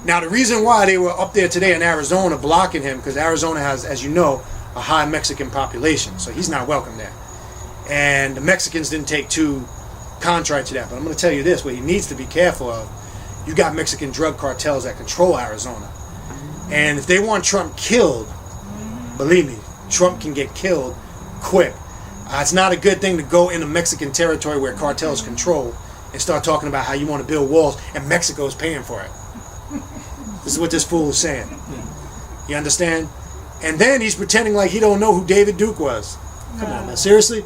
Now, the reason why they were up there today in Arizona blocking him, because Arizona has, as you know, a high Mexican population, so he's not welcome there. And the Mexicans didn't take too contrary to that. But I'm going to tell you this, what he needs to be careful of, you got Mexican drug cartels that control Arizona. And if they want Trump killed, believe me, Trump can get killed quick. It's not a good thing to go into Mexican territory where cartels control and start talking about how you want to build walls and Mexico's paying for it. This is what this fool is saying. You understand? And then he's pretending like he don't know who David Duke was. Come on, man. Seriously?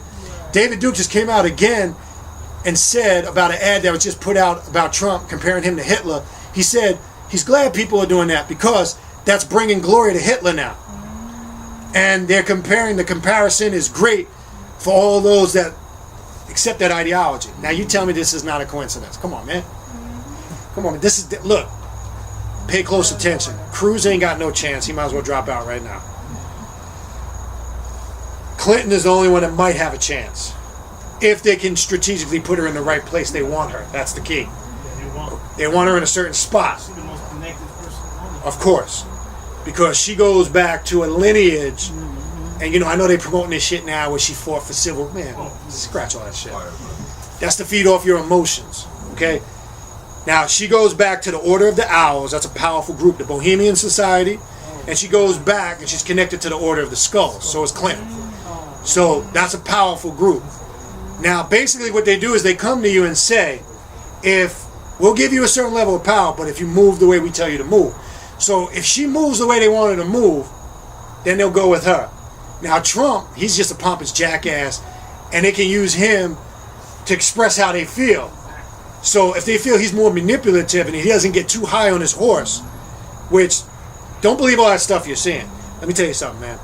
David Duke just came out again and said about an ad that was just put out about Trump, comparing him to Hitler. He said he's glad people are doing that because that's bringing glory to Hitler now. And they're comparing, the comparison is great for all those that accept that ideology. Now you tell me this is not a coincidence. Come on, man. Come on, this is, look. Pay close attention. Cruz ain't got no chance. He might as well drop out right now. Clinton is the only one that might have a chance. If they can strategically put her in the right place they want her. That's the key. They want her in a certain spot. She's the most connected person on it. Of course. Because she goes back to a lineage. And you know, I know they're promoting this shit now where she fought for civil. Man, scratch all that shit. That's to feed off your emotions. Okay? Now, she goes back to the Order of the Owls. That's a powerful group, the Bohemian Society. And she goes back and she's connected to the Order of the Skulls. So is Clinton. So that's a powerful group. Now, basically what they do is they come to you and say, if we'll give you a certain level of power, but if you move the way we tell you to move. So if she moves the way they want her to move, then they'll go with her. Now, Trump, he's just a pompous jackass, and they can use him to express how they feel. So if they feel he's more manipulative and he doesn't get too high on his horse, which, don't believe all that stuff you're seeing. Let me tell you something, man.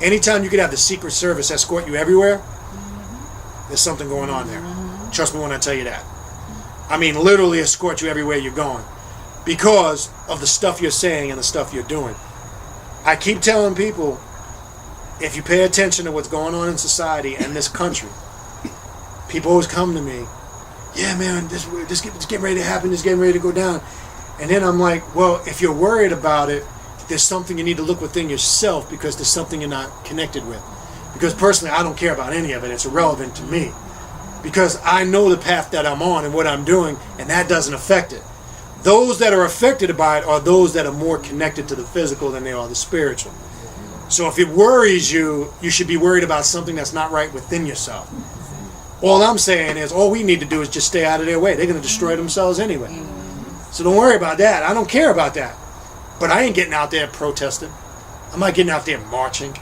Anytime you could have the Secret Service escort you everywhere, there's something going on there. Trust me when I tell you that. I mean, literally escort you everywhere you're going because of the stuff you're saying and the stuff you're doing. I keep telling people, if you pay attention to what's going on in society and this country, people always come to me, yeah, man, this getting ready to happen, this getting ready to go down. And then I'm like, well, if you're worried about it, there's something you need to look within yourself because there's something you're not connected with. Because personally, I don't care about any of it. It's irrelevant to me. Because I know the path that I'm on and what I'm doing, and that doesn't affect it. Those that are affected by it are those that are more connected to the physical than they are the spiritual. So if it worries you, you should be worried about something that's not right within yourself. All I'm saying is, all we need to do is just stay out of their way. They're going to destroy themselves anyway. So don't worry about that. I don't care about that. But I ain't getting out there protesting. I'm not getting out there marching.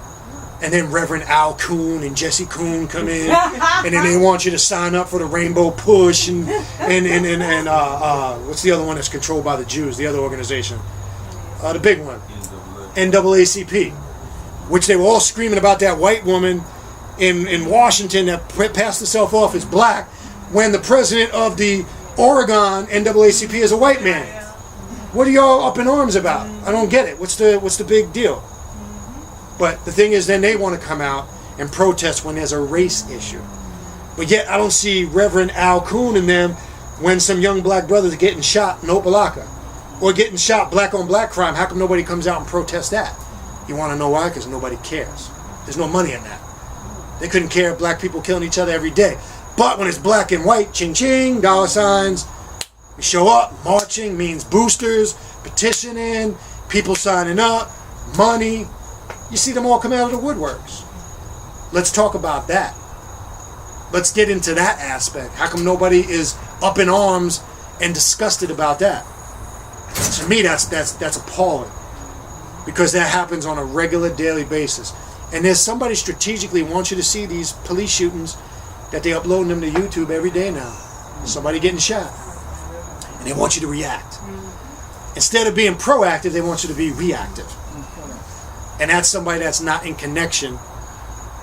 And then Reverend Al Kuhn and Jesse Kuhn come in, and then they want you to sign up for the Rainbow Push and what's the other one that's controlled by the Jews? The other organization, the big one, NAACP, which they were all screaming about that white woman in Washington that passed herself off as black when the president of the Oregon NAACP is a white man. What are y'all up in arms about? I don't get it. What's the big deal? But the thing is, then they want to come out and protest when there's a race issue. But yet I don't see Reverend Al Kuhn in them when some young black brothers are getting shot in Opelika or getting shot black on black crime. How come nobody comes out and protests that? You want to know why? Because nobody cares. There's no money in that. They couldn't care if black people killing each other every day. But when it's black and white, ching ching, dollar signs, we show up, marching means boosters, petitioning, people signing up, money. You see them all come out of the woodworks. Let's talk about that. Let's get into that aspect. How come nobody is up in arms and disgusted about that? To me, that's appalling. Because that happens on a regular, daily basis. And there's somebody strategically wants you to see these police shootings that they upload them to YouTube every day now. Somebody getting shot. And they want you to react. Instead of being proactive, they want you to be reactive. And that's somebody that's not in connection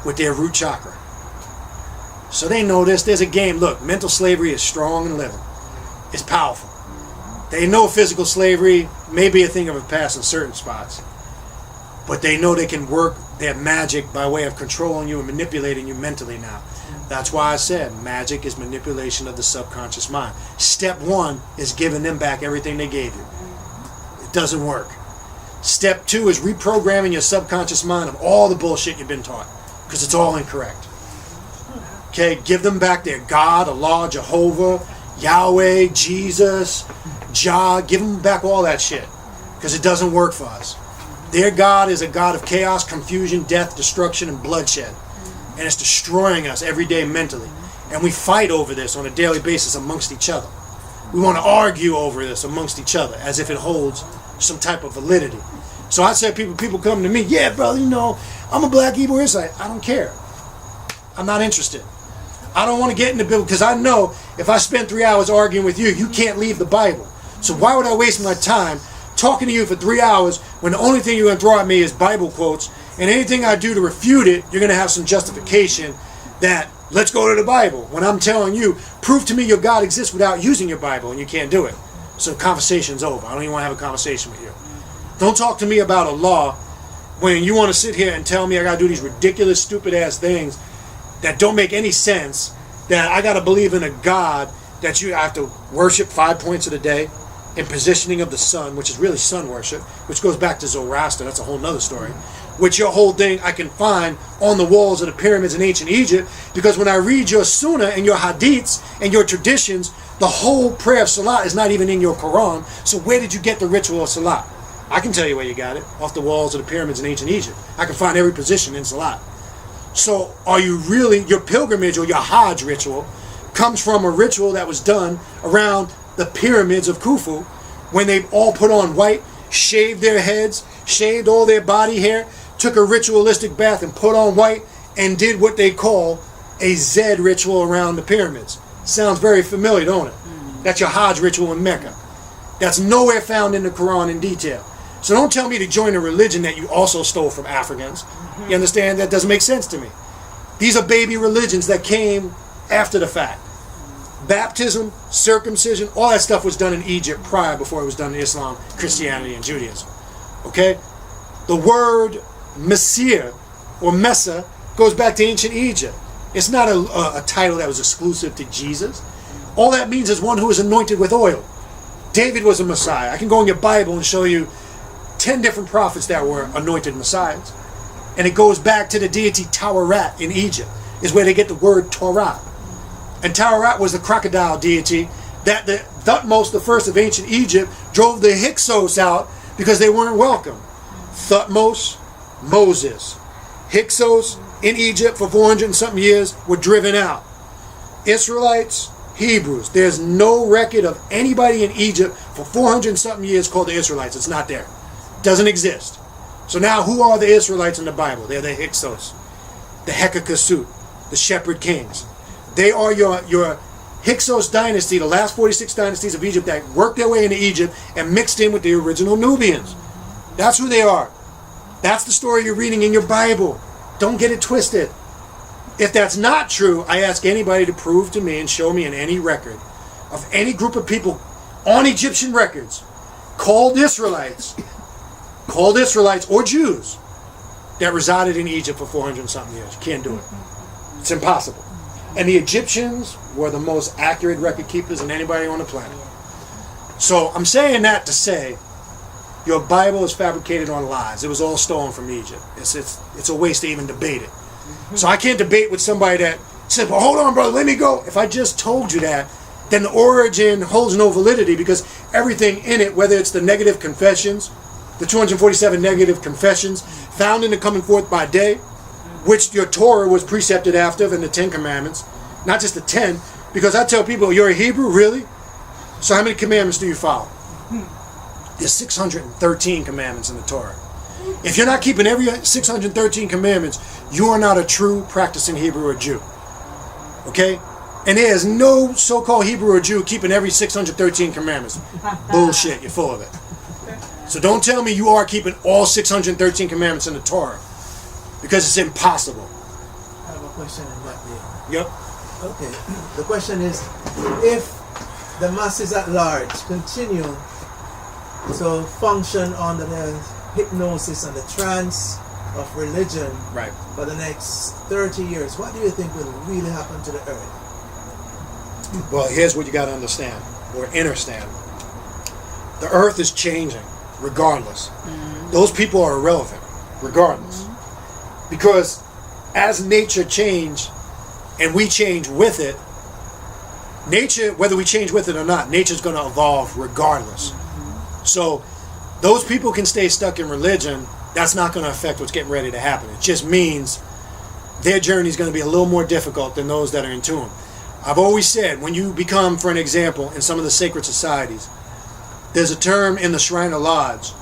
with their root chakra. So they know this. There's a game. Look, mental slavery is strong and living. It's powerful. They know physical slavery may be a thing of the past in certain spots. But they know they can work their magic by way of controlling you and manipulating you mentally now. That's why I said magic is manipulation of the subconscious mind. Step one is giving them back everything they gave you. It doesn't work. Step 2 is reprogramming your subconscious mind of all the bullshit you've been taught, because it's all incorrect. Okay, give them back their God, Allah, Jehovah, Yahweh, Jesus, Jah. Give them back all that shit, because it doesn't work for us. Their God is a God of chaos, confusion, death, destruction, and bloodshed. And it's destroying us every day mentally. And we fight over this on a daily basis amongst each other. We want to argue over this amongst each other as if it holds some type of validity. So I said, people come to me, yeah, brother, I'm a black Hebrew Israelite. I don't care. I'm not interested. I don't want to get in the Bible, because I know if I spend 3 hours arguing with you, you can't leave the Bible. So why would I waste my time talking to you for 3 hours when the only thing you're going to throw at me is Bible quotes, and anything I do to refute it, you're going to have some justification that, let's go to the Bible, when I'm telling you, prove to me your God exists without using your Bible, and you can't do it. So conversation's over. I don't even want to have a conversation with you. Don't talk to me about Allah when you want to sit here and tell me I got to do these ridiculous, stupid-ass things that don't make any sense, that I got to believe in a God that I have to worship 5 points of the day, in positioning of the sun, which is really sun worship, which goes back to Zoroaster. That's a whole nother story. Which your whole thing I can find on the walls of the pyramids in ancient Egypt, because when I read your Sunnah and your Hadiths and your traditions, the whole prayer of Salat is not even in your Quran. So where did you get the ritual of Salat? I can tell you where you got it, off the walls of the pyramids in ancient Egypt. I can find every position in Salat. So are you really, your pilgrimage or your Hajj ritual comes from a ritual that was done around the pyramids of Khufu, when they all put on white, shaved their heads, shaved all their body hair, took a ritualistic bath and put on white, and did what they call a Zed ritual around the pyramids. Sounds very familiar, don't it? That's your Hajj ritual in Mecca. That's nowhere found in the Quran in detail. So don't tell me to join a religion that you also stole from Africans. You understand? That doesn't make sense to me. These are baby religions that came after the fact. Baptism, circumcision, all that stuff was done in Egypt prior, before it was done in Islam, Christianity, and Judaism. Okay? The word Messiah or Messa goes back to ancient Egypt. It's not a title that was exclusive to Jesus. All that means is one who is anointed with oil. David was a Messiah. I can go in your Bible and show you 10 different prophets that were anointed Messiahs. And it goes back to the deity Tawarat in Egypt, is where they get the word Torah. And Tawarat was the crocodile deity that the Thutmose, the first of ancient Egypt, drove the Hyksos out because they weren't welcome. Thutmose, Moses. Hyksos in Egypt for 400 and something years were driven out. Israelites, Hebrews. There's no record of anybody in Egypt for 400 and something years called the Israelites. It's not there. Doesn't exist. So now who are the Israelites in the Bible? They're the Hyksos, the Hekakasut, the shepherd kings. They are your Hyksos dynasty, the last 46 dynasties of Egypt that worked their way into Egypt and mixed in with the original Nubians. That's who they are. That's the story you're reading in your Bible. Don't get it twisted. If that's not true, I ask anybody to prove to me and show me in any record of any group of people on Egyptian records called Israelites or Jews that resided in Egypt for 400 and something years. You can't do it. It's impossible. And the Egyptians were the most accurate record keepers than anybody on the planet. So I'm saying that to say your Bible is fabricated on lies. It was all stolen from Egypt. It's a waste to even debate it. So I can't debate with somebody that said, well, hold on, brother, let me go. If I just told you that, then the origin holds no validity, because everything in it, whether it's the negative confessions, the 247 negative confessions found in the coming forth by day, which your Torah was precepted after, and the 10 commandments, not just the 10, because I tell people, you're a Hebrew, really? So how many commandments do you follow? There's 613 commandments in the Torah. If you're not keeping every 613 commandments, you are not a true practicing Hebrew or Jew. Okay? And there is no so-called Hebrew or Jew keeping every 613 commandments. Bullshit, you're full of it. So don't tell me you are keeping all 613 commandments in the Torah, because it's impossible. I have a question in that day. Yep. Okay. The question is, if the masses at large continue to function under the hypnosis and the trance of religion, right, for the next 30 years, what do you think will really happen to the earth? Well, here's what you got to understand, or understand. The earth is changing regardless. Those people are irrelevant, regardless. Because as nature changed, and we change with it, nature, whether we change with it or not, nature's going to evolve regardless. So those people can stay stuck in religion. That's not going to affect what's getting ready to happen. It just means their journey is going to be a little more difficult than those that are in tune. I've always said, when you become, for an example, in some of the sacred societies, there's a term in the Shriner Lodge,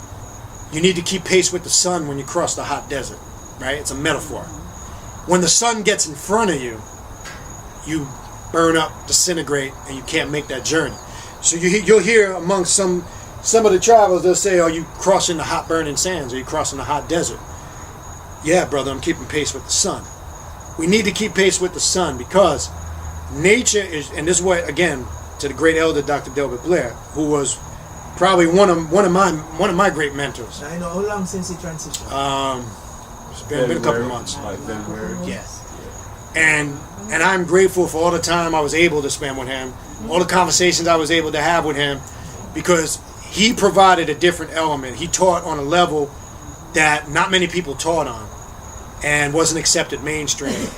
you need to keep pace with the sun when you cross the hot desert, right? It's a metaphor. When the sun gets in front of you, you burn up, disintegrate, and you can't make that journey. So you'll hear amongst some of the travelers, they'll say, are you crossing the hot burning sands? Are you crossing the hot desert? Yeah, brother, I'm keeping pace with the sun. We need to keep pace with the sun because nature is, and this is what, again, to the great elder Dr. Delbert Blair, who was probably one of my great mentors. I know. How long since he transitioned? It's been a couple of months. Like February. Yes. And I'm grateful for all the time I was able to spend with him, all the conversations I was able to have with him, because he provided a different element. He taught on a level that not many people taught on and wasn't accepted mainstream.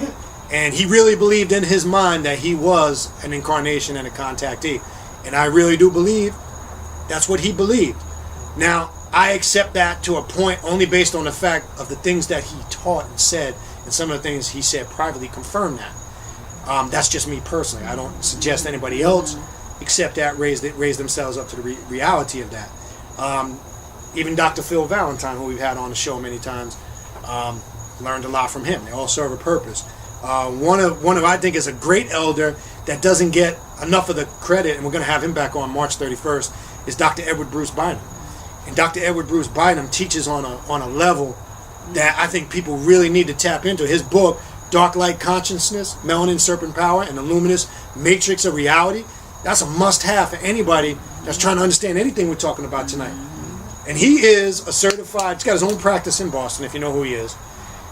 And he really believed in his mind that he was an incarnation and a contactee. And I really do believe that's what he believed. Now, I accept that to a point only based on the fact of the things that he taught and said, and some of the things he said privately confirm that. That's just me personally. I don't suggest anybody else accept that, raise themselves up to the reality of that. Even Dr. Phil Valentine, who we've had on the show many times, learned a lot from him. They all serve a purpose. One of I think is a great elder that doesn't get enough of the credit, and we're going to have him back on March 31st, is Dr. Edward Bruce Bynum. And Dr. Edward Bruce Bynum teaches on a level that I think people really need to tap into. His book, Dark Light Consciousness, Melanin, Serpent Power, and the Luminous Matrix of Reality, that's a must-have for anybody that's trying to understand anything we're talking about tonight. And he is a certified, he's got his own practice in Boston, if you know who he is.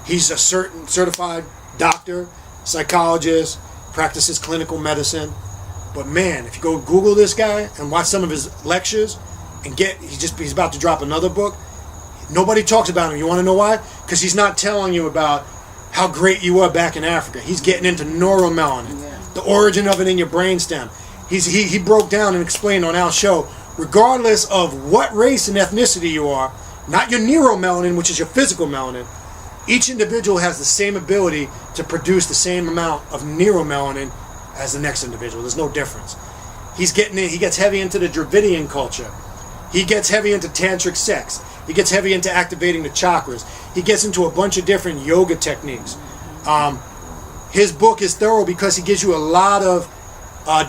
He's a certified doctor, psychologist, practices clinical medicine. But man, if you go Google this guy and watch some of his lectures and he's about to drop another book, nobody talks about him. You want to know why? Because he's not telling you about how great you were back in Africa. He's getting into neuromelanin, the origin of it in your brainstem. He broke down and explained on our show, regardless of what race and ethnicity you are, not your neuromelanin, which is your physical melanin, each individual has the same ability to produce the same amount of neuromelanin as the next individual. There's no difference. He gets heavy into the Dravidian culture. He gets heavy into tantric sex. He gets heavy into activating the chakras. He gets into a bunch of different yoga techniques. His book is thorough because he gives you a lot of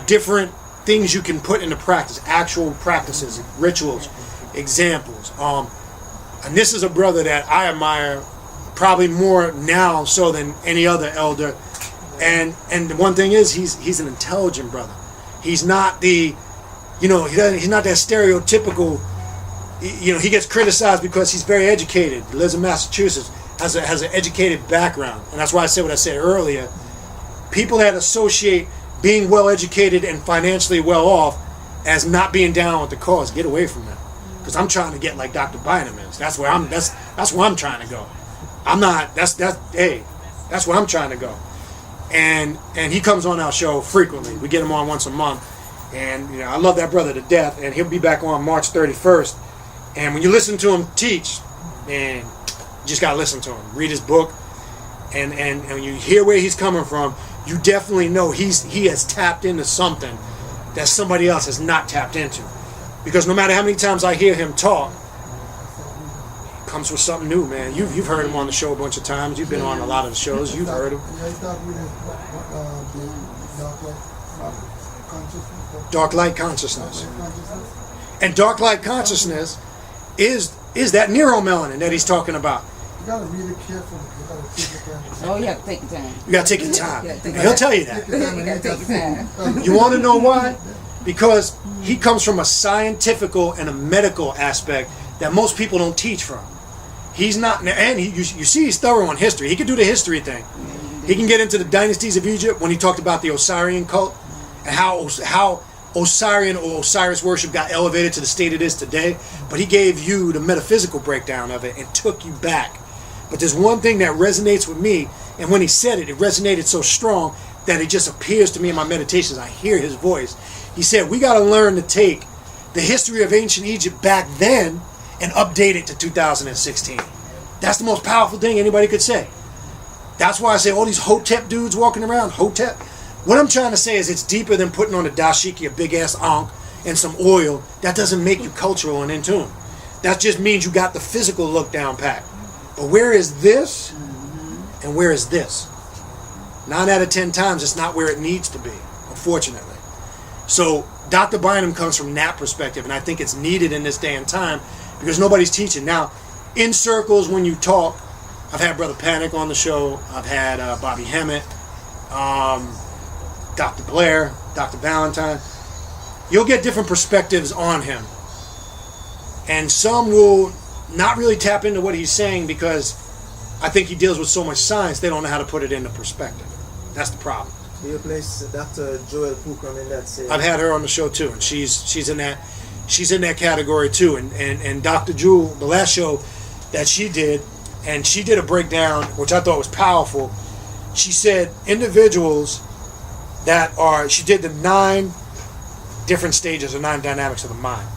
different things you can put into practice, actual practices, rituals, examples. And this is a brother that I admire probably more now so than any other elder. And the one thing is, he's an intelligent brother. He's not he's not that stereotypical. He gets criticized because he's very educated. He lives in Massachusetts, has an educated background, and that's why I said what I said earlier. People that associate being well educated and financially well off as not being down with the cause, get away from that. Because I'm trying to get like Dr. Bynum is. That's where I'm trying to go. I'm not. That's where I'm trying to go. And he comes on our show frequently. We get him on once a month, and I love that brother to death. And he'll be back on March 31st. And when you listen to him teach, man, you just gotta listen to him. Read his book, and when you hear where he's coming from, you definitely know he has tapped into something that somebody else has not tapped into. Because no matter how many times I hear him talk, it comes with something new, man. You've heard him on the show a bunch of times. You've been on a lot of the shows. You've heard him. Dark light consciousness. And dark light consciousness is that neuromelanin that he's talking about. You gotta read it carefully. You gotta take your time. Oh, you have to take your time. You gotta take your time. Yeah, And he'll tell you that. You gotta take your time. You want to know why? Because he comes from a scientifical and a medical aspect that most people don't teach from. He's not, and you see he's thorough on history. He can do the history thing. He can get into the dynasties of Egypt when he talked about the Osirian cult and how Osirian or Osiris worship got elevated to the state it is today, but he gave you the metaphysical breakdown of it and took you back. But there's one thing that resonates with me, and when he said it, it resonated so strong that it just appears to me in my meditations. I hear his voice. He said, we got to learn to take the history of ancient Egypt back then and update it to 2016. That's the most powerful thing anybody could say. That's why I say all these Hotep dudes walking around, Hotep. What I'm trying to say is it's deeper than putting on a dashiki, a big ass ankh, and some oil. That doesn't make you cultural and in tune. That just means you got the physical look down pat. But where is this and where is this? 9 out of 10 times it's not where it needs to be, unfortunately. So Dr. Bynum comes from that perspective, and I think it's needed in this day and time because nobody's teaching. Now, in circles when you talk, I've had Brother Panic on the show, I've had Bobby Hemmett, Dr. Blair, Dr. Valentine. You'll get different perspectives on him. And some will not really tap into what he's saying because I think he deals with so much science, they don't know how to put it into perspective. That's the problem. Do you place Dr. Joel Pukram in that same? I've had her on the show too, and she's in that category too. And Dr. Jewel, the last show that she did, and she did a breakdown which I thought was powerful. She said individuals she did the 9 different stages or 9 dynamics of the mind.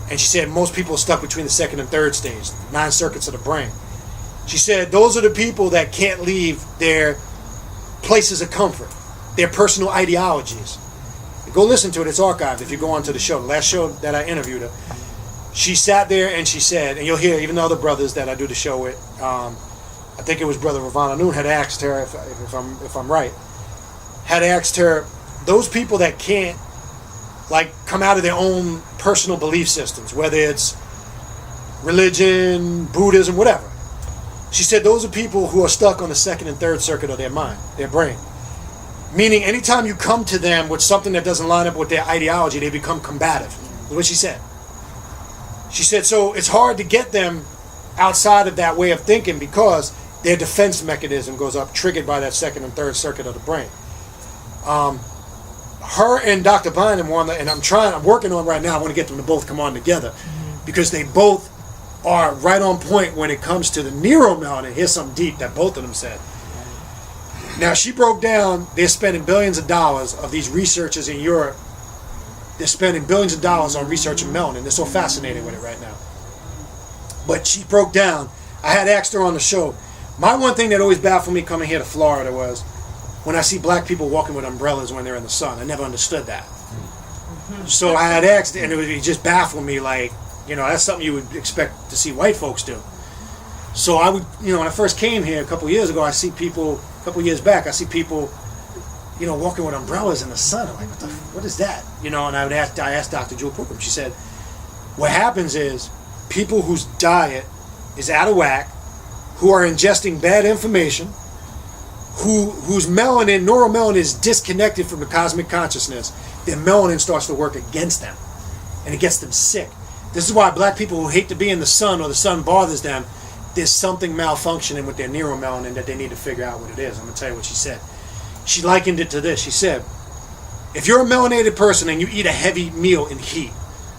And she said most people are stuck between the 2nd and 3rd stage, 9 circuits of the brain. She said those are the people that can't leave their places of comfort, their personal ideologies. Go listen to it, it's archived if you go onto the show. The last show that I interviewed her, she sat there and she said, and you'll hear even the other brothers that I do the show with, I think it was Brother Ravana Noon had asked her, if I'm right, had asked her, those people that can't like come out of their own personal belief systems, whether it's religion, Buddhism, whatever. She said those are people who are stuck on the 2nd and 3rd circuit of their mind, their brain. Meaning anytime you come to them with something that doesn't line up with their ideology, they become combative. That's what she said. She said, so it's hard to get them outside of that way of thinking because their defense mechanism goes up, triggered by that 2nd and 3rd circuit of the brain. Her and Dr. Bynum were on and I'm working on right now, I want to get them to both come on together because they both are right on point when it comes to the neuromelanin. Here's something deep that both of them said. Now, she broke down, they're spending billions of dollars of these researchers in Europe. They're spending billions of dollars on researching melanin. They're so fascinated with it right now. But she broke down, I had asked her on the show, my one thing that always baffled me coming here to Florida was when I see black people walking with umbrellas when they're in the sun. I never understood that. So I had asked, and it just baffled me, like, that's something you would expect to see white folks do. So I would, when I first came here a couple years ago, I see people walking with umbrellas in the sun. I'm like, what is that? And I asked Dr. Jewel Pukram. She said, what happens is people whose diet is out of whack, who are ingesting bad information, whose neuromelanin is disconnected from the cosmic consciousness, their melanin starts to work against them, and it gets them sick. This is why black people who hate to be in the sun or the sun bothers them, there's something malfunctioning with their neuromelanin that they need to figure out what it is. I'm going to tell you what she said. She likened it to this. She said, if you're a melanated person and you eat a heavy meal in heat,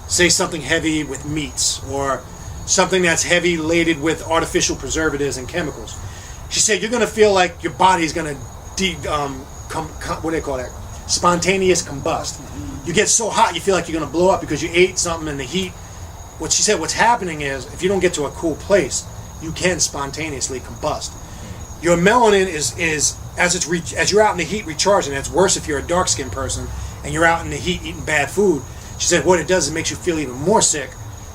say something heavy with meats or something that's heavy laden with artificial preservatives and chemicals, she said you're going to feel like your body's going to what do they call that? Spontaneous combust. You get so hot you feel like you're going to blow up because you ate something in the heat. What she said, what's happening is if you don't get to a cool place, you can spontaneously combust. Your melanin is as you're out in the heat recharging. It's worse if you're a dark-skinned person and you're out in the heat eating bad food. She said what it does is it makes you feel even more sick.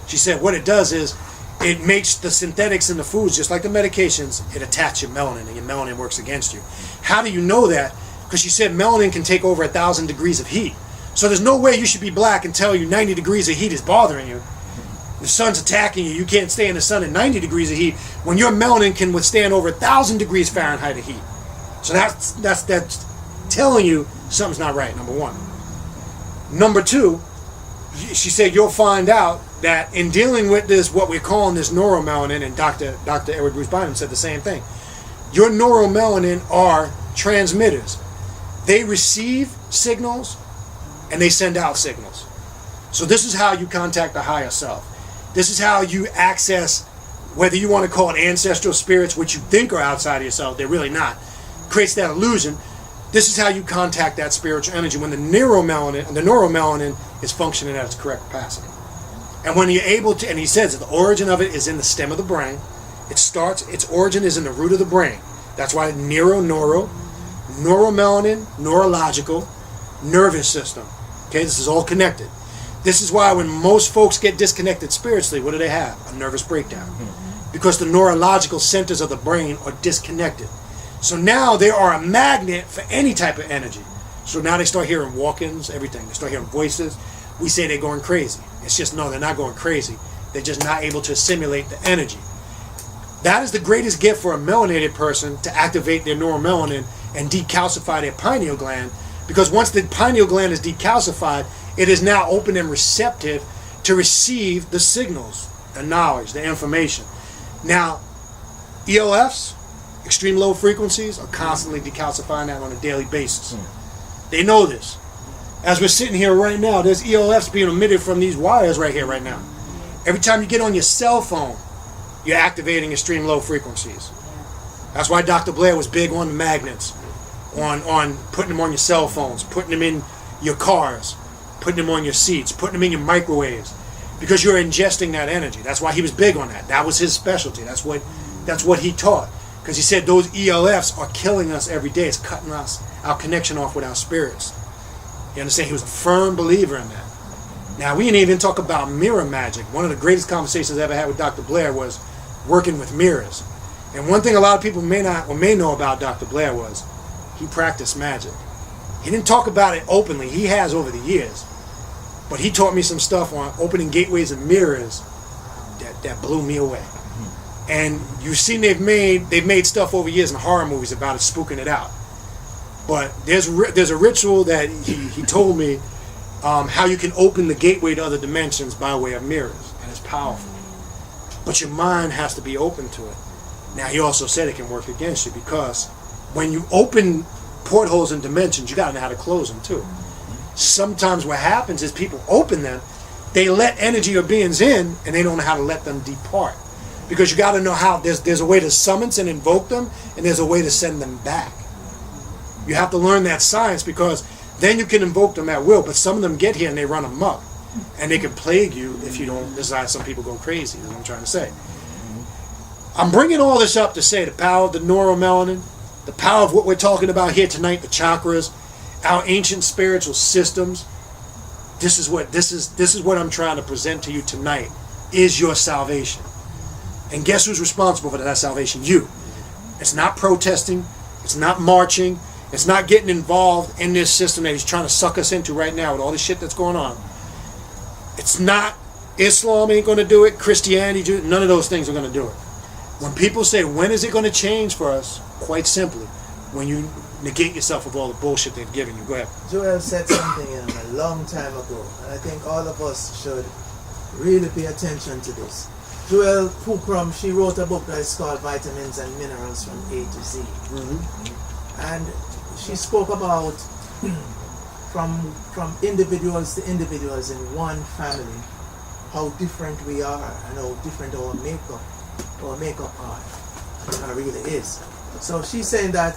She said what it does is it makes the synthetics in the foods, just like the medications, it attacks your melanin and your melanin works against you. How do you know that? Because she said melanin can take over 1,000 degrees of heat. So there's no way you should be black and tell you 90 degrees of heat is bothering you. The sun's attacking you. You can't stay in the sun at 90 degrees of heat when your melanin can withstand over 1,000 degrees Fahrenheit of heat. So that's telling you something's not right, number one. Number two, she said you'll find out that in dealing with this, what we're calling this neuromelanin, and Dr. Edward Bruce Bynum said the same thing. Your neuromelanin are transmitters. They receive signals and they send out signals. So this is how you contact the higher self. This is how you access, whether you want to call it ancestral spirits, which you think are outside of yourself, they're really not. Creates that illusion. This is how you contact that spiritual energy when the neuromelanin is functioning at its correct capacity. And when you're able to, and he says that the origin of it is in the stem of the brain. Its origin is in the root of the brain. That's why neuromelanin, neurological, nervous system. Okay, this is all connected. This is why when most folks get disconnected spiritually, what do they have? A nervous breakdown. Because the neurological centers of the brain are disconnected. So now they are a magnet for any type of energy. So now they start hearing walk-ins, everything. They start hearing voices. We say they're going crazy. It's just, no, they're not going crazy. They're just not able to assimilate the energy. That is the greatest gift for a melanated person, to activate their neuromelanin and decalcify their pineal gland. Because once the pineal gland is decalcified, it is now open and receptive to receive the signals, the knowledge, the information. Now, ELFs, extreme low frequencies, are constantly decalcifying that on a daily basis. They know this. As we're sitting here right now, there's ELFs being emitted from these wires right here, right now. Every time you get on your cell phone, you're activating extreme low frequencies. That's why Dr. Blair was big on the magnets, on putting them on your cell phones, putting them in your cars, putting them on your seats, putting them in your microwaves, because you're ingesting that energy. That's why he was big on that. That was his specialty. That's what he taught. Because he said those ELFs are killing us every day. It's cutting us, our connection off with our spirits. You understand? He was a firm believer in that. Now, we didn't even talk about mirror magic. One of the greatest conversations I ever had with Dr. Blair was working with mirrors. And one thing a lot of people may know about Dr. Blair was he practiced magic. He didn't talk about it openly. He has over the years. But he taught me some stuff on opening gateways and mirrors that blew me away. And you've seen they've made stuff over years in horror movies about it, spooking it out. But there's a ritual that he told me how you can open the gateway to other dimensions by way of mirrors, and it's powerful. But your mind has to be open to it. Now, he also said it can work against you, because when you open portholes in dimensions, you got to know how to close them too. Sometimes what happens is people open them, they let energy or beings in, and they don't know how to let them depart. Because you got to know how, there's a way to summon and invoke them, and there's a way to send them back. You have to learn that science, because then you can invoke them at will, but some of them get here and they run amok. And they can plague you if you don't decide. Some people go crazy, is what I'm trying to say. I'm bringing all this up to say the power of the neuromelanin, the power of what we're talking about here tonight, the chakras, our ancient spiritual systems. This is what I'm trying to present to you tonight, is your salvation. And guess who's responsible for that salvation? You. It's not protesting. It's not marching. It's not getting involved in this system that he's trying to suck us into right now with all this shit that's going on. It's not, Islam ain't going to do it, Christianity, none of those things are going to do it. When people say, when is it going to change for us? Quite simply, when you negate yourself of all the bullshit they've given you. Go ahead. Joel said something a long time ago, and I think all of us should really pay attention to this. Joel Pukram, she wrote a book that is called Vitamins and Minerals from A to Z. And she spoke about from individuals to individuals in one family, how different we are and how different our makeup really is. So she's saying that